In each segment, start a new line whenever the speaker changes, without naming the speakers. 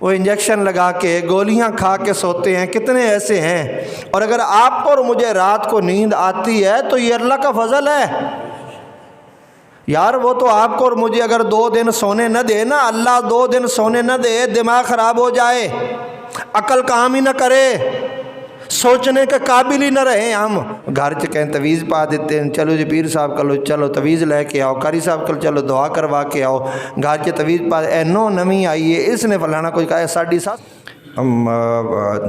وہ انجیکشن لگا کے گولیاں کھا کے سوتے ہیں، کتنے ایسے ہیں۔ اور اگر آپ کو اور مجھے رات کو نیند آتی ہے تو یہ اللہ کا فضل ہے یار۔ وہ تو آپ کو اور مجھے اگر 2 دن سونے نہ دے نا، اللہ 2 دن سونے نہ دے، دماغ خراب ہو جائے، عقل کام ہی نہ کرے، سوچنے کے قابل ہی نہ رہے ہم، گھر چ کہیں تویز پا دیتے ہیں، چلو جی پیر صاحب کلو چلو تویز لے کے آؤ، قاری صاحب کل چلو دعا کروا کے آؤ، گھر چ تویز پا اے نو نمی آئی ہے، اس نے فلانا کوئی کہا ہے ساڑی ساتھ۔ اما بعد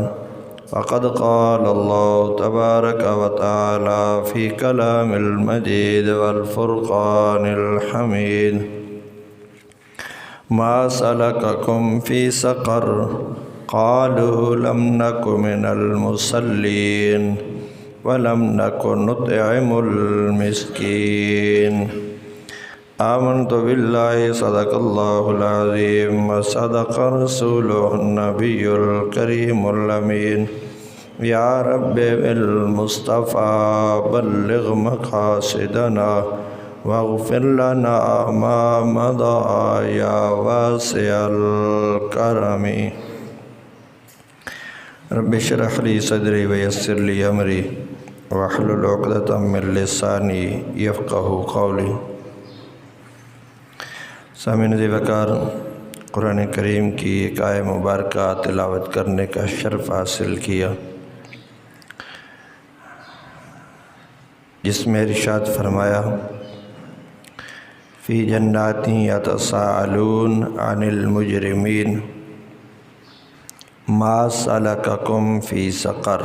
فقد قال اللہ تبارک و تعالی فی کلام المجید والفرقان الحمید ما سلککم فی سقر قالوا لم نک من المصلین ولم نک نطعم المسکین آمنت باللہ صدق اللہ العظیم وصدق رسولہ النبی الکریم الامین یا رب بالمصطفیٰ بلغ مقاصدنا واغفر لنا ما مضى یا واسع الکرم رب اشرح لی صدری ویسر لی امری واحلل عقدۃ من لسانی یفقہوا قولی۔ سامعین عزیز وقار، قرآن کریم کی ایک آیہ مبارکہ تلاوت کرنے کا شرف حاصل کیا، جس میں ارشاد فرمایا فی جنات یتساءلون عن المجرمین ما سلککم فی سقر۔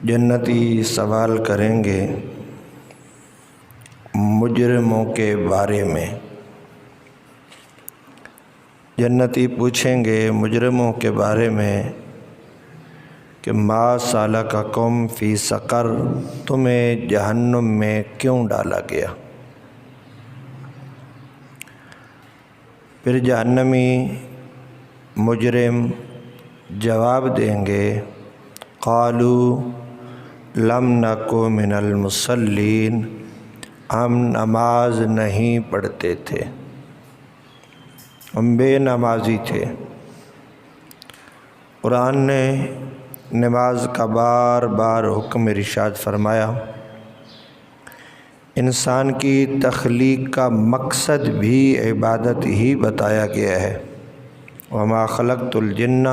جنتی سوال کریں گے مجرموں کے بارے میں، جنتی پوچھیں گے مجرموں کے بارے میں کہ ما سلککم فی سقر، تمہیں جہنم میں کیوں ڈالا گیا؟ پھر جہنمی مجرم جواب دیں گے قالوا لم نک من المصلین، ہم نماز نہیں پڑھتے تھے، ہم بے نمازی تھے۔ قرآن نے نماز کا بار بار حکم ارشاد فرمایا۔ انسان کی تخلیق کا مقصد بھی عبادت ہی بتایا گیا ہے، وما خلقت الجن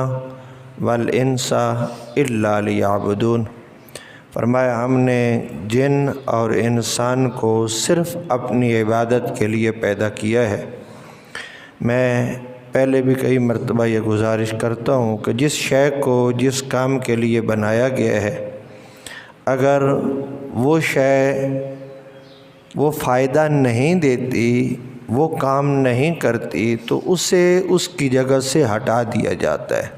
والانس الا لیعبدون۔ فرمایا ہم نے جن اور انسان کو صرف اپنی عبادت کے لیے پیدا کیا ہے۔ میں پہلے بھی کئی مرتبہ یہ گزارش کرتا ہوں کہ جس شے کو جس کام کے لیے بنایا گیا ہے، اگر وہ شے وہ فائدہ نہیں دیتی، وہ کام نہیں کرتی، تو اسے اس کی جگہ سے ہٹا دیا جاتا ہے،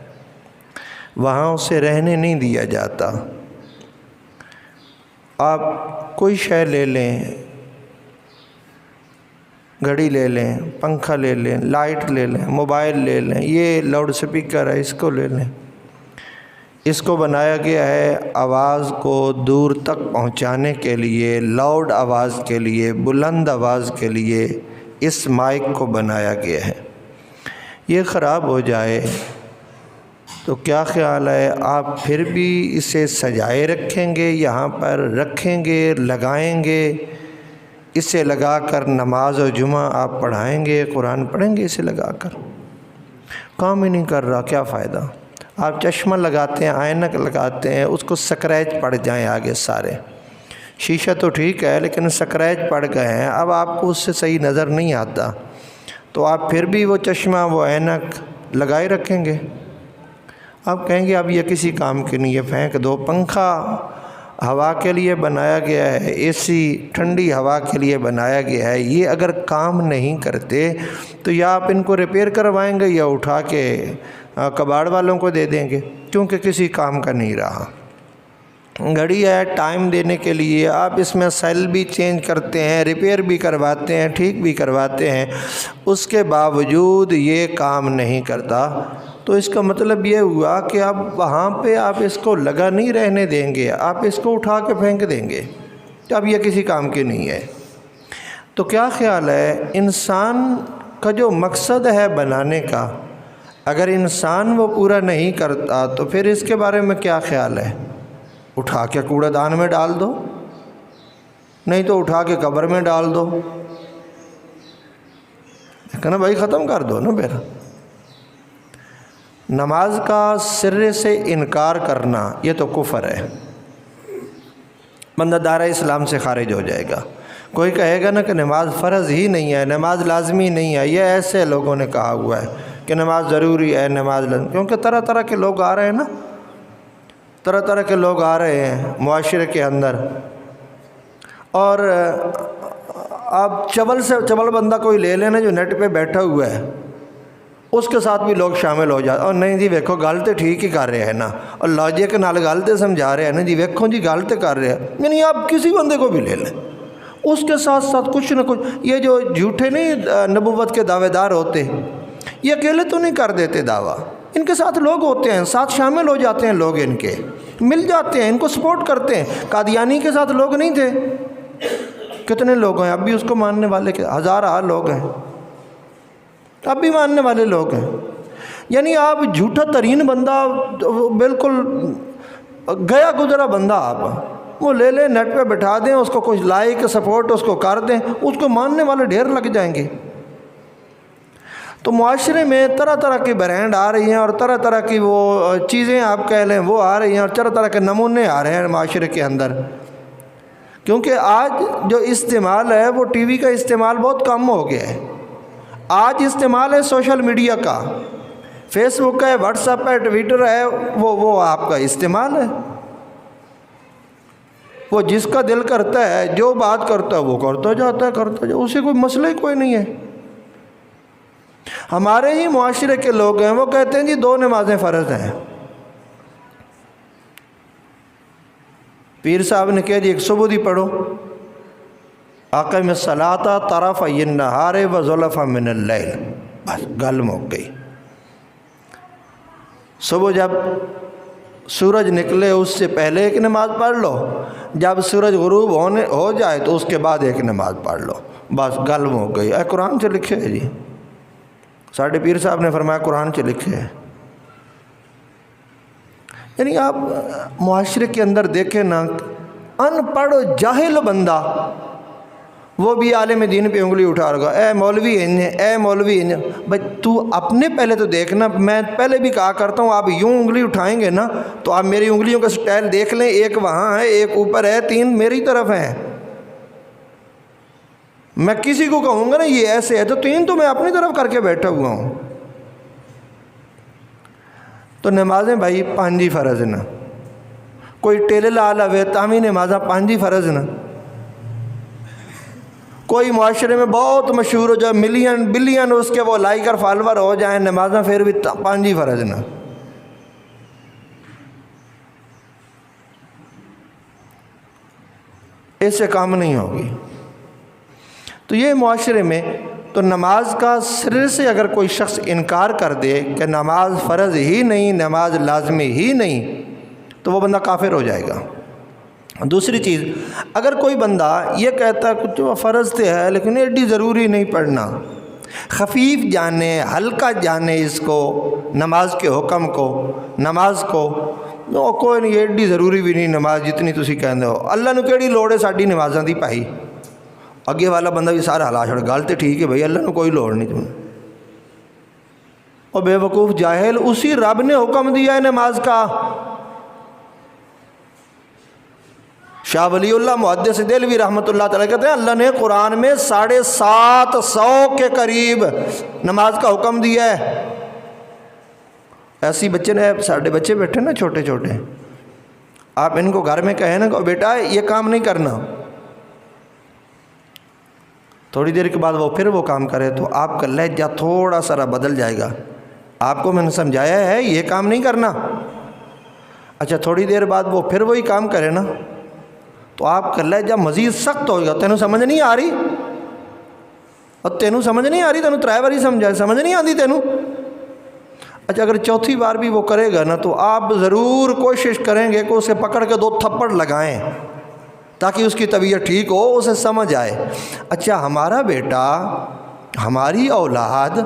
وہاں اسے رہنے نہیں دیا جاتا۔ آپ کوئی شے لے لیں، گھڑی لے لیں، پنکھا لے لیں، لائٹ لے لیں، موبائل لے لیں، یہ لاؤڈ سپیکر ہے، اس کو لے لیں، اس کو بنایا گیا ہے آواز کو دور تک پہنچانے کے لیے، لاؤڈ آواز کے لیے، بلند آواز کے لیے اس مائک کو بنایا گیا ہے۔ یہ خراب ہو جائے تو کیا خیال ہے، آپ پھر بھی اسے سجائے رکھیں گے، یہاں پر رکھیں گے، لگائیں گے، اسے لگا کر نماز و جمعہ آپ پڑھائیں گے، قرآن پڑھیں گے اسے لگا کر؟ کام ہی نہیں کر رہا، کیا فائدہ؟ آپ چشمہ لگاتے ہیں، آئینک لگاتے ہیں، اس کو سکریچ پڑ جائیں آگے سارے، شیشہ تو ٹھیک ہے لیکن سکریچ پڑ گئے ہیں، اب آپ کو اس سے صحیح نظر نہیں آتا، تو آپ پھر بھی وہ چشمہ وہ عینک لگائے رکھیں گے؟ آپ کہیں گے اب یہ کسی کام کے نہیں، یہ پھینک دو۔ پنکھا ہوا کے لیے بنایا گیا ہے، اے سی ٹھنڈی ہوا کے لیے بنایا گیا ہے، یہ اگر کام نہیں کرتے تو یا آپ ان کو ریپیئر کروائیں گے یا اٹھا کے کباڑ والوں کو دے دیں گے، کیونکہ کسی کام کا نہیں رہا۔ گھڑی ہے ٹائم دینے کے لیے، آپ اس میں سیل بھی چینج کرتے ہیں، ریپیئر بھی کرواتے ہیں، ٹھیک بھی کرواتے ہیں، اس کے باوجود یہ کام نہیں کرتا، تو اس کا مطلب یہ ہوا کہ اب وہاں پہ آپ اس کو لگا نہیں رہنے دیں گے، آپ اس کو اٹھا کے پھینک دیں گے، تو اب یہ کسی کام کی نہیں ہے۔ تو کیا خیال ہے، انسان کا جو مقصد ہے بنانے کا اگر انسان وہ پورا نہیں کرتا تو پھر اس کے بارے میں کیا خیال ہے؟ اٹھا کے کوڑے دان میں ڈال دو، نہیں تو اٹھا کے قبر میں ڈال دو، کہنا بھائی ختم کر دو نا۔ پھر نماز کا سرے سے انکار کرنا یہ تو کفر ہے، بندہ دائرہ اسلام سے خارج ہو جائے گا۔ کوئی کہے گا نا کہ نماز فرض ہی نہیں ہے، نماز لازمی نہیں ہے، یہ ایسے لوگوں نے کہا ہوا ہے کہ نماز ضروری ہے، نماز لازمی، کیونکہ طرح طرح کے لوگ آ رہے ہیں نا، طرح طرح کے لوگ آ رہے ہیں معاشرے کے اندر، اور آپ چبل سے چبل بندہ کوئی لے لینا جو نیٹ پہ بیٹھا ہوا ہے، اس کے ساتھ بھی لوگ شامل ہو جاتے، اور نہیں جی ویکھو گل تے ٹھیک ہی کر رہے ہیں نا، اور لاجک نال گل تے سمجھا رہے ہیں نا، جی ویکھو جی گل تے کر رہے ہیں، یعنی آپ کسی بندے کو بھی لے لیں، اس کے ساتھ ساتھ کچھ نہ کچھ، یہ جو جھوٹے نہیں نبوت کے دعوے دار ہوتے، یہ اکیلے تو نہیں کر دیتے دعویٰ، ان کے ساتھ لوگ ہوتے ہیں، ساتھ شامل ہو جاتے ہیں لوگ، ان کے مل جاتے ہیں، ان کو سپورٹ کرتے ہیں۔ قادیانی کے ساتھ لوگ نہیں تھے، کتنے لوگ ہیں اب بھی اس کو ماننے والے، ہزارہ لوگ ہیں اب بھی ماننے والے لوگ ہیں۔ یعنی آپ جھوٹا ترین بندہ، بالکل گیا گزرا بندہ، آپ وہ لے لیں، نیٹ پہ بٹھا دیں، اس کو کچھ لائک سپورٹ اس کو کر دیں، اس کو ماننے والے ڈھیر لگ جائیں گے۔ تو معاشرے میں طرح طرح کی برانڈ آ رہی ہیں، اور طرح طرح کی وہ چیزیں آپ کہہ لیں وہ آ رہی ہیں، اور طرح طرح کے نمونے آ رہے ہیں معاشرے کے اندر، کیونکہ آج جو استعمال ہے وہ ٹی وی کا استعمال بہت کم ہو گیا ہے، آج استعمال ہے سوشل میڈیا کا، فیس بک ہے، واٹس ایپ ہے، ٹویٹر ہے، وہ آپ کا استعمال ہے، وہ جس کا دل کرتا ہے جو بات کرتا ہے وہ کرتا جاتا ہے، اسے کوئی مسئلہ ہی کوئی نہیں ہے۔ ہمارے ہی معاشرے کے لوگ ہیں وہ کہتے ہیں جی 2 نمازیں فرض ہیں، پیر صاحب نے کہا جی ایک صبح دی پڑھو، اقیم الصلاۃ طرفی النہار وزلفا من اللیل، بس گل مک گئی۔ صبح جب سورج نکلے اس سے پہلے ایک نماز پڑھ لو، جب سورج غروب ہو جائے تو اس کے بعد ایک نماز پڑھ لو، بس گل مک گئی۔ قرآن سے لکھے ہے جی، ساڈے پیر صاحب نے فرمایا قرآن سے لکھے ہے۔ یعنی آپ معاشرے کے اندر دیکھیں نا، ان پڑھ جاہل بندہ وہ بھی عالم دین پہ انگلی اٹھا رہا، اے مولوی اے مولوی بھائی تو اپنے پہلے تو دیکھنا، میں پہلے بھی کہا کرتا ہوں آپ یوں انگلی اٹھائیں گے نا تو آپ میری انگلیوں کا سٹائل دیکھ لیں، ایک وہاں ہے، ایک اوپر ہے، 3 میری طرف ہیں، میں کسی کو کہوں گا نا یہ ایسے ہے تو 3 تو میں اپنی طرف کر کے بیٹھا ہوا ہوں۔ تو نمازیں بھائی 5 ہی فرض نا، کوئی ٹیلے لا لوے تامی نمازاں 5 ہی فرض نا، کوئی معاشرے میں بہت مشہور ہو جائے، ملین بلین اس کے وہ لائک اور فالور ہو جائیں، نمازاں پھر بھی 5 ہی فرض نا۔ اس سے کام نہیں ہوگی۔ تو یہ معاشرے میں تو نماز کا سرے سے اگر کوئی شخص انکار کر دے کہ نماز فرض ہی نہیں، نماز لازمی ہی نہیں، تو وہ بندہ کافر ہو جائے گا۔ دوسری چیز، اگر کوئی بندہ یہ کہتا ہے کچھ فرض تو ہے لیکن ایڈی ضروری نہیں پڑھنا، خفیف جانے، ہلکا جانے اس کو، نماز کے حکم کو، نماز کو، کوئی نہیں ایڈی ضروری بھی نہیں نماز جتنی تسی کہندے ہو، اللہ نو کیڑی لوڑ ہے ساڈی نمازاں دی پائی، اگے والا بندہ بھی سارا ہلا چھڑ، گل تے ٹھیک ہے بھائی اللہ نو کوئی لوڑ نہیں تمہیں، اور بے وقوف جاہل، اسی رب نے حکم دیا ہے نماز کا۔ شاہ ولی اللہ محدث دہلوی رحمۃ اللہ تعالیٰ کہتے ہیں اللہ نے قرآن میں 750 کے قریب نماز کا حکم دیا ہے۔ ایسی بچے نے، ساڑھے بچے بیٹھے نا چھوٹے چھوٹے، آپ ان کو گھر میں کہیں نا کہ بیٹا یہ کام نہیں کرنا، تھوڑی دیر کے بعد وہ پھر وہ کام کرے تو آپ کا لہجہ تھوڑا سا بدل جائے گا، آپ کو میں نے سمجھایا ہے یہ کام نہیں کرنا، اچھا تھوڑی دیر بعد وہ پھر وہی کام کرے نا تو آپ کا لہجہ مزید سخت ہوگا، تینوں سمجھ نہیں آ رہی، اور تینوں سمجھ نہیں آ رہی، تینوں 3 باری سمجھا، سمجھ نہیں آتی تینوں، اچھا اگر چوتھی بار بھی وہ کرے گا نا تو آپ ضرور کوشش کریں گے کہ اسے پکڑ کے 2 تھپڑ لگائیں تاکہ اس کی طبیعت ٹھیک ہو، اسے سمجھ آئے۔ اچھا ہمارا بیٹا ہماری اولاد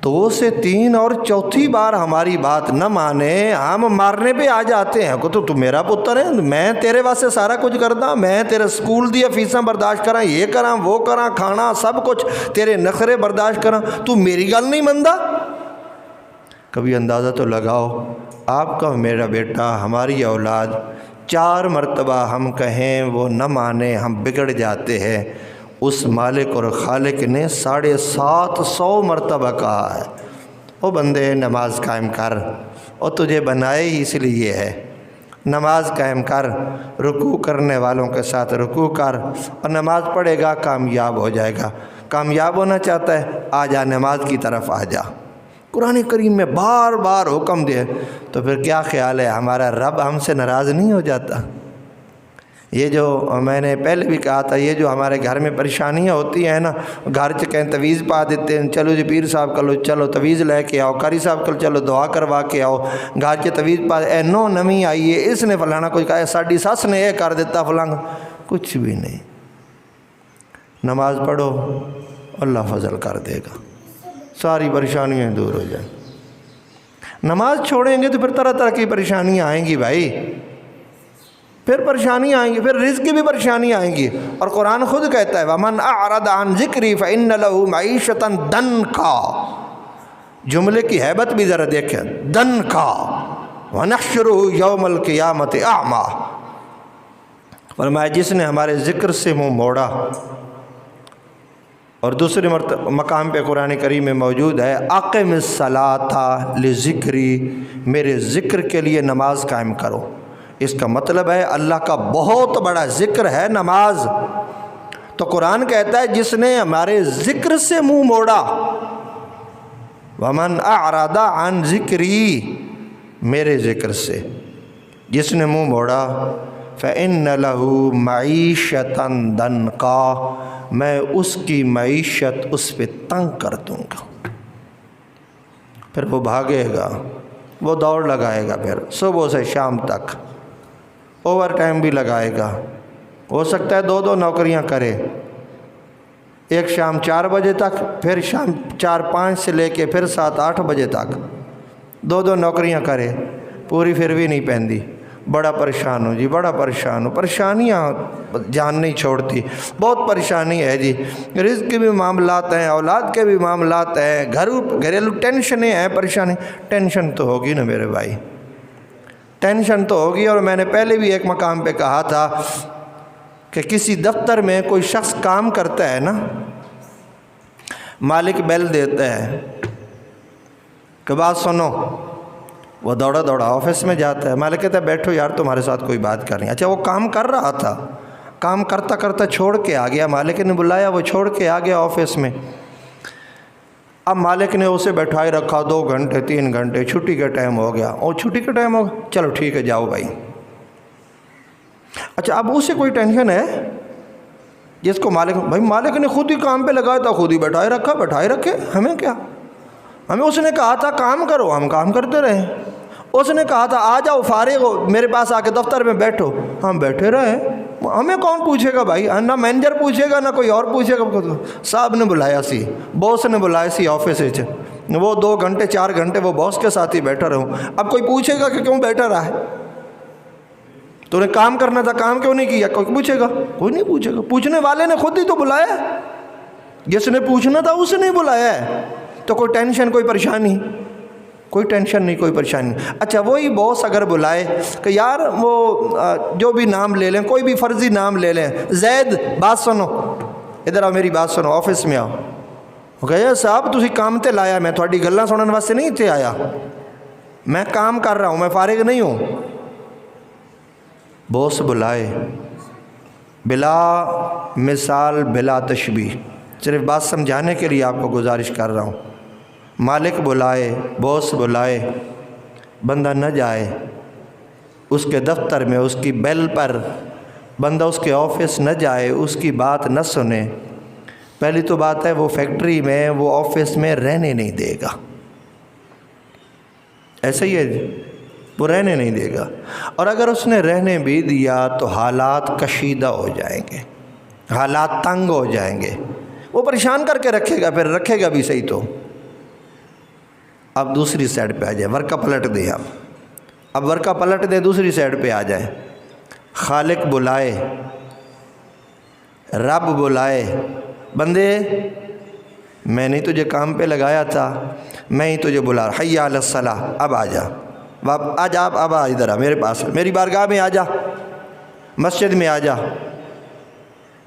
2 سے 3 اور چوتھی بار ہماری بات نہ مانے، ہم مارنے پہ آ جاتے ہیں کہ تو میرا پتر ہے، میں تیرے واسطے سارا کچھ کردا، میں تیرے سکول دی فیساں برداشت کراں، یہ کراں وہ کراں، کھانا سب کچھ تیرے نخرے برداشت کراں، تو میری گل نہیں مندا۔ کبھی اندازہ تو لگاؤ، آپ کا میرا بیٹا، ہماری اولاد 4 مرتبہ ہم کہیں وہ نہ مانے، ہم بگڑ جاتے ہیں۔ اس مالک اور خالق نے 750 مرتبہ کہا ہے، او بندے نماز قائم کر، اور تجھے بنائے ہی اس لیے ہے، نماز قائم کر، رکوع کرنے والوں کے ساتھ رکوع کر، اور نماز پڑھے گا کامیاب ہو جائے گا۔ کامیاب ہونا چاہتا ہے، آ جا نماز کی طرف آ جا۔ قرآن کریم میں بار بار حکم دے، تو پھر کیا خیال ہے ہمارا رب ہم سے ناراض نہیں ہو جاتا؟ یہ جو میں نے پہلے بھی کہا تھا، یہ جو ہمارے گھر میں پریشانیاں ہوتی ہیں نا، گھر سے کہیں تویز پا دیتے ہیں، چلو جی پیر صاحب کلو چلو تویز لے کے آؤ، قاری صاحب کل چلو دعا کروا کے آؤ، گھر سے تویز پا اے نو نمی آئی ہے، اس نے فلانا کچھ کہا، ساڈی سس نے یہ کر دیتا فلانا، کچھ بھی نہیں۔ نماز پڑھو، اللہ فضل کر دے گا، ساری پریشانیاں دور ہو جائیں۔ نماز چھوڑیں گے تو پھر طرح طرح کی پریشانیاں آئیں گی بھائی، پھر پریشانیاں آئیں گی، پھر رزق کی بھی پریشانیاں آئیں گی، اور قرآن خود کہتا ہے وَمَنْ أَعْرَضَ عَنْ ذِكْرِي فَإِنَّ لَهُ مَعِيشَةً ضَنْكًا، جملے کی ہیبت بھی ذرا دیکھیں، ضَنْكًا وَنَحْشُرُهُ يَوْمَ الْقِيَامَةِ أَعْمَى، فرمایا جس نے ہمارے ذکر سے منہ موڑا۔ اور دوسرے مقام پہ قرآن کریم میں موجود ہے اقم الصلاۃ لذکری، میرے ذکر کے لیے نماز قائم کرو۔ اس کا مطلب ہے اللہ کا بہت بڑا ذکر ہے نماز، تو قرآن کہتا ہے جس نے ہمارے ذکر سے منہ موڑا، ومن اعرض عن ذکری، میرے ذکر سے جس نے منہ موڑا، فإن له معیشة ضنکا، میں اس کی معیشت اس پہ تنگ کر دوں گا۔ پھر وہ بھاگے گا، وہ دوڑ لگائے گا، پھر صبح سے شام تک اوور ٹائم بھی لگائے گا، ہو سکتا ہے 2 نوکریاں کرے، ایک شام 4 بجے تک، پھر شام 4-5 سے لے کے پھر 7-8 بجے تک 2 نوکریاں کرے، پوری پھر بھی نہیں پہنتی، بڑا پریشان ہوں جی، بڑا پریشان ہوں، پریشانیاں جان نہیں چھوڑتی، بہت پریشانی ہے جی، رزق کے بھی معاملات ہیں، اولاد کے بھی معاملات ہیں، گھریلو ٹینشنیں ہیں، پریشانی، ٹینشن تو ہوگی نا میرے بھائی، ٹینشن تو ہوگی۔ اور میں نے پہلے بھی ایک مقام پہ کہا تھا کہ کسی دفتر میں کوئی شخص کام کرتا ہے نا، مالک بیل دیتا ہے کہ بات سنو، وہ دوڑا دوڑا آفس میں جاتا ہے، مالک کہتا ہے بیٹھو یار تمہارے ساتھ کوئی بات کرنی ہے۔ اچھا وہ کام کر رہا تھا، کام کرتا کرتا چھوڑ کے آ گیا، مالک نے بلایا، وہ چھوڑ کے آ گیا آفس میں، اب مالک نے اسے بیٹھائے رکھا 2 گھنٹے 3 گھنٹے، چھٹی کا ٹائم ہو گیا، اور چھٹی کا ٹائم ہو گیا، چلو ٹھیک ہے جاؤ بھائی۔ اچھا اب اسے کوئی ٹینشن ہے جس کو مالک نے خود ہی کام پہ لگایا تھا، خود ہی بیٹھائے رکھے، ہمیں کیا، ہمیں اس نے کہا تھا کام کرو، ہم کام کرتے رہے، اس نے کہا تھا آ جاؤ فارغ ہو میرے پاس آ کے دفتر میں بیٹھو، ہم بیٹھے رہے، ہمیں کون پوچھے گا بھائی، نہ مینیجر پوچھے گا نہ کوئی اور پوچھے گا، صاحب نے بلایا سی، باس نے بلایا سی آفس سے، وہ 2 گھنٹے 4 گھنٹے وہ باس کے ساتھ ہی بیٹھا رہوں، اب کوئی پوچھے گا کہ کیوں بیٹھا رہا ہے، تو نے کام کرنا تھا کام کیوں نہیں کیا، کوئی پوچھے گا؟ کوئی نہیں پوچھے گا، پوچھنے والے نے خود ہی تو بلایا، جس نے پوچھنا تھا اس نے بلایا ہے، تو کوئی ٹینشن کوئی پریشانی، کوئی ٹینشن نہیں کوئی پریشانی۔ اچھا وہی باس اگر بلائے کہ یار وہ جو بھی نام لے لیں، کوئی بھی فرضی نام لے لیں، زید بات سنو، ادھر آؤ میری بات سنو، آفس میں آؤ، وہ کہے صاحب تسی کام تے لایا، میں تھوڑی گلاں سنن واسطے نہیں تے آیا، میں کام کر رہا ہوں، میں فارغ نہیں ہوں۔ باس بلائے بلا مثال بلا تشبیہ، صرف بات سمجھانے کے لیے آپ کو گزارش کر رہا ہوں، مالک بلائے، باس بلائے، بندہ نہ جائے اس کے دفتر میں، اس کی بیل پر، بندہ اس کے آفس نہ جائے، اس کی بات نہ سنے، پہلی تو بات ہے وہ فیکٹری میں، وہ آفس میں رہنے نہیں دے گا، ایسا ہی ہے، وہ رہنے نہیں دے گا، اور اگر اس نے رہنے بھی دیا تو حالات کشیدہ ہو جائیں گے، حالات تنگ ہو جائیں گے، وہ پریشان کر کے رکھے گا، پھر رکھے گا بھی صحیح۔ تو اب دوسری سائڈ پہ آ جائے، ورقہ پلٹ دیں اب ورقہ پلٹ دیں، دوسری سائڈ پہ آ جائیں۔ خالق بلائے، رب بلائے، بندے میں نہیں تجھے کام پہ لگایا تھا، میں ہی تجھے بلا رہا، حی علی الصلاۃ، اب آ جا، اب آ ادھر آ میرے پاس، میری بارگاہ میں آ جا، مسجد میں آ جا،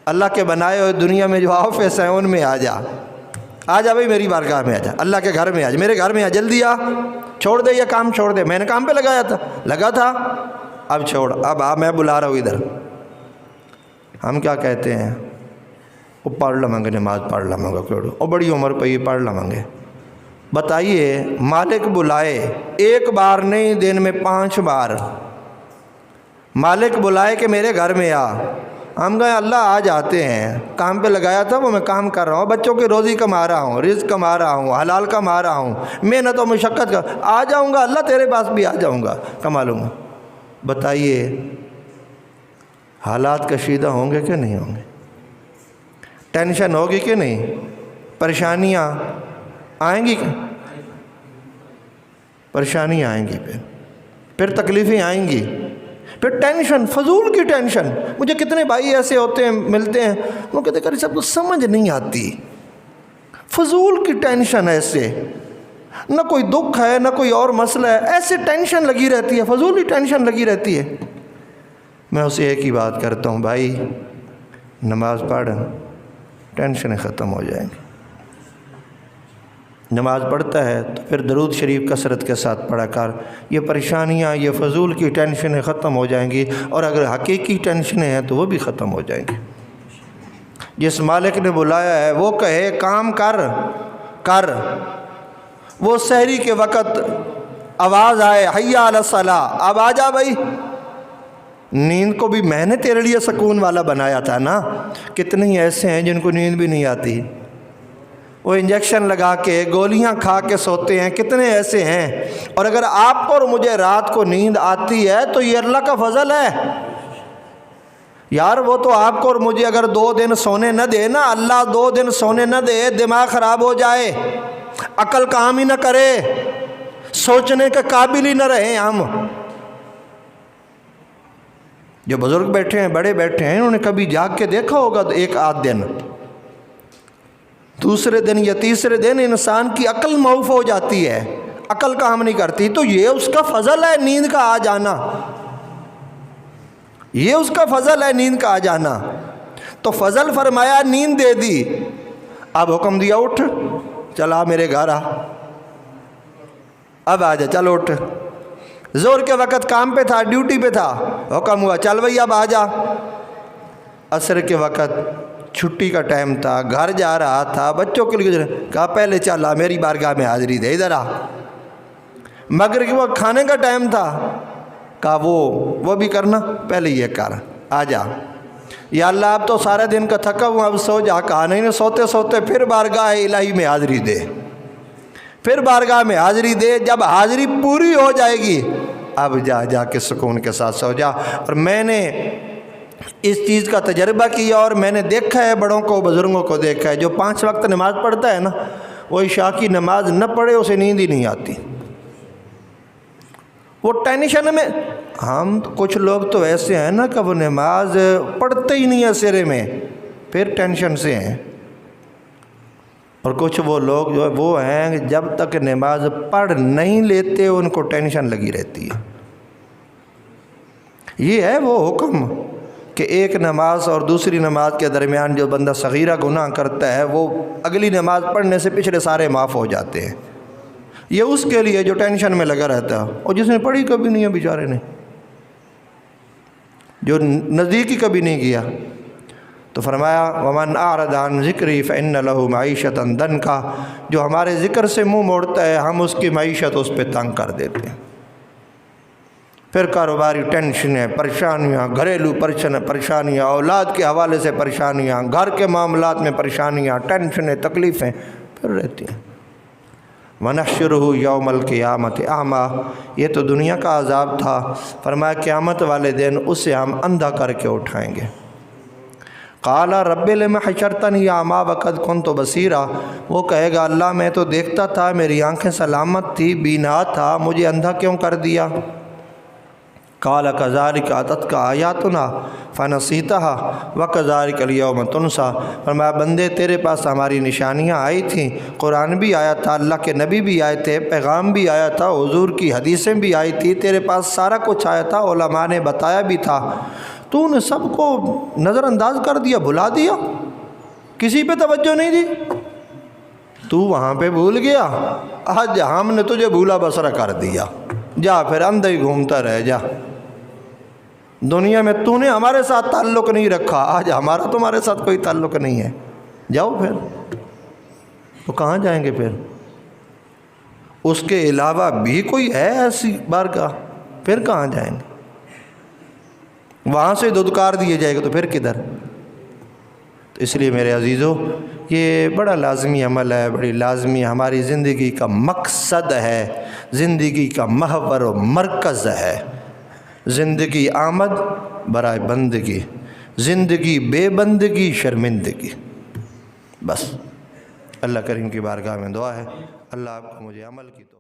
اللہ کے بنائے ہوئے دنیا میں جو آفس ہیں ان میں آ جا بھائی، میری بارگاہ میں آ جا، اللہ کے گھر میں آ جا، میرے گھر میں آ، جلدی آ، چھوڑ دے یہ کام، چھوڑ دے، میں نے کام پہ لگا تھا، اب چھوڑ، اب آ، میں بلا رہا ہوں ادھر۔ ہم کیا کہتے ہیں؟ وہ پڑھ لوں گے، نماز پڑھ لوں گا، اور بڑی عمر پہ یہ پڑھ لوں گے۔ بتائیے مالک بلائے، ایک بار نہیں، دن میں 5 بار مالک بلائے کہ میرے گھر میں آ، ہم کہیں اللہ آ جاتے ہیں، کام پہ لگایا تھا وہ میں کام کر رہا ہوں، بچوں کی روزی کما رہا ہوں، رزق کما رہا ہوں، حلال کما رہا ہوں، محنت و مشقت کا، آ جاؤں گا اللہ تیرے پاس بھی آ جاؤں گا، کما لوں گا۔ بتائیے حالات کشیدہ ہوں گے کہ نہیں ہوں گے؟ ٹینشن ہوگی کہ نہیں؟ پریشانیاں آئیں گی کہ پریشانیاں آئیں گی، پھر تکلیفیں آئیں گی، پھر ٹینشن، فضول کی ٹینشن۔ مجھے کتنے بھائی ایسے ہوتے ہیں، ملتے ہیں، وہ کہتے ہیں کہ سب کو سمجھ نہیں آتی، فضول کی ٹینشن ایسے، نہ کوئی دکھ ہے نہ کوئی اور مسئلہ ہے، ایسے ٹینشن لگی رہتی ہے، فضول ہی ٹینشن لگی رہتی ہے۔ میں اسے ایک ہی بات کرتا ہوں، بھائی نماز پڑھ، ٹینشنیں ختم ہو جائیں گی۔ نماز پڑھتا ہے تو پھر درود شریف کثرت کے ساتھ پڑھا کر، یہ پریشانیاں، یہ فضول کی ٹینشنیں ختم ہو جائیں گی، اور اگر حقیقی ٹینشنیں ہیں تو وہ بھی ختم ہو جائیں گی۔ جس مالک نے بلایا ہے وہ کہے کام کر، وہ سحری کے وقت آواز آئے حی علی الصلاۃ، اب آ جا بھائی، نیند کو بھی میں نے تیرے لیے سکون والا بنایا تھا نا۔ کتنے ہی ایسے ہیں جن کو نیند بھی نہیں آتی، وہ انجیکشن لگا کے گولیاں کھا کے سوتے ہیں، کتنے ایسے ہیں۔ اور اگر آپ کو اور مجھے رات کو نیند آتی ہے تو یہ اللہ کا فضل ہے یار۔ وہ تو آپ کو اور مجھے اگر 2 دن سونے نہ دے نا، اللہ 2 دن سونے نہ دے، دماغ خراب ہو جائے، عقل کام ہی نہ کرے، سوچنے کے قابل ہی نہ رہے ہم۔ جو بزرگ بیٹھے ہیں، بڑے بیٹھے ہیں، انہوں نے کبھی جاگ کے دیکھا ہوگا تو ایک آدھ دن، دوسرے دن یا تیسرے دن انسان کی عقل معاف ہو جاتی ہے، عقل کام نہیں کرتی، تو یہ اس کا فضل ہے نیند کا آ جانا، یہ اس کا فضل ہے نیند کا آ جانا۔ تو فضل فرمایا، نیند دے دی، اب حکم دیا اٹھ، چلا میرے گھر آ، اب آ جا، چل اٹھ۔ زور کے وقت کام پہ تھا، ڈیوٹی پہ تھا، حکم ہوا چل بھائی اب آ جا۔ عصر کے وقت چھٹی کا ٹائم تھا، گھر جا رہا تھا، بچوں کے لیے کہا پہلے چل آ میری بارگاہ میں حاضری دے، ادھر آ۔ مغرب کے وقت کھانے کا ٹائم تھا، کہا وہ بھی کرنا، پہلے یہ کر، آ جا۔ یا اللہ اب تو سارے دن کا تھکا ہوں، اب سو جا۔ کہا نہیں، سوتے سوتے پھر بارگاہ الہی میں حاضری دے، پھر بارگاہ میں حاضری دے، جب حاضری پوری ہو جائے گی اب جا کے سکون کے ساتھ سو جا۔ اور میں نے اس چیز کا تجربہ کیا، اور میں نے دیکھا ہے، بڑوں کو بزرگوں کو دیکھا ہے، جو 5 وقت نماز پڑھتا ہے نا، وہ عشاء کی نماز نہ پڑھے اسے نیند ہی نہیں آتی، وہ ٹینشن میں۔ ہم کچھ لوگ تو ایسے ہیں نا کہ وہ نماز پڑھتے ہی نہیں ہے سرے میں، پھر ٹینشن سے ہیں۔ اور کچھ وہ لوگ جو ہے وہ ہیں جب تک نماز پڑھ نہیں لیتے ان کو ٹینشن لگی رہتی ہے۔ یہ ہے وہ حکم کہ ایک نماز اور دوسری نماز کے درمیان جو بندہ صغیرہ گناہ کرتا ہے وہ اگلی نماز پڑھنے سے پچھلے سارے معاف ہو جاتے ہیں۔ یہ اس کے لیے جو ٹینشن میں لگا رہتا ہے، اور جس نے پڑھی کبھی نہیں ہے بیچارے نے، جو نزدیکی کبھی نہیں کیا۔ تو فرمایا ومن اعرض عن ذکری فإن له معیشۃ ضنکا، جو ہمارے ذکر سے منہ موڑتا ہے ہم اس کی معیشت اس پہ تنگ کر دیتے ہیں۔ پھر کاروباری ٹینشنیں، پریشانیاں، گھریلو پریشانیاں، اولاد کے حوالے سے پریشانیاں، گھر کے معاملات میں پریشانیاں، ٹینشنیں، تکلیفیں پھر رہتی ہیں۔ وَنَحْشُرُهُ يَوْمَ الْقِيَامَةِ أَعْمَىٰ، یہ تو دنیا کا عذاب تھا، فرمایا قیامت والے دن اسے ہم اندھا کر کے اٹھائیں گے۔ قال رب لم حشرتنی اعمی وقد کنت بصیرا، وہ کہے گا اللہ میں تو دیکھتا تھا، میری آنکھیں سلامت تھی، بینا تھا، مجھے اندھا کیوں کر دیا؟ قال کذالک اتتک آیاتنا فنسیتها وکذالک اليوم تنسی، فرمایا بندے تیرے پاس ہماری نشانیاں آئی تھیں، قرآن بھی آیا تھا، اللہ کے نبی بھی آئے تھے، پیغام بھی آیا تھا، حضور کی حدیثیں بھی آئی تھی، تیرے پاس سارا کچھ آیا تھا، علماء نے بتایا بھی تھا، تو نے سب کو نظر انداز کر دیا، بھلا دیا، کسی پہ توجہ نہیں دی، تو وہاں پہ بھول گیا، آج ہم نے تجھے بھولا بسرا کر دیا، جا پھر اندھا ہی گھومتا رہ جا، دنیا میں تو نے ہمارے ساتھ تعلق نہیں رکھا، آج ہمارا تمہارے ساتھ کوئی تعلق نہیں ہے، جاؤ پھر۔ تو کہاں جائیں گے پھر؟ اس کے علاوہ بھی کوئی ہے ایسی بارگاہ؟ پھر کہاں جائیں گے؟ وہاں سے دھتکار دیے جائے گا تو پھر کدھر؟ تو اس لیے میرے عزیزو یہ بڑا لازمی عمل ہے، بڑی لازمی ہماری زندگی کا مقصد ہے، زندگی کا محور و مرکز ہے۔ زندگی آمد برائے بندگی، زندگی بے بندگی شرمندگی، بس۔ اللہ کریم کی بارگاہ میں دعا ہے اللہ آپ کو مجھے عمل کی توفیق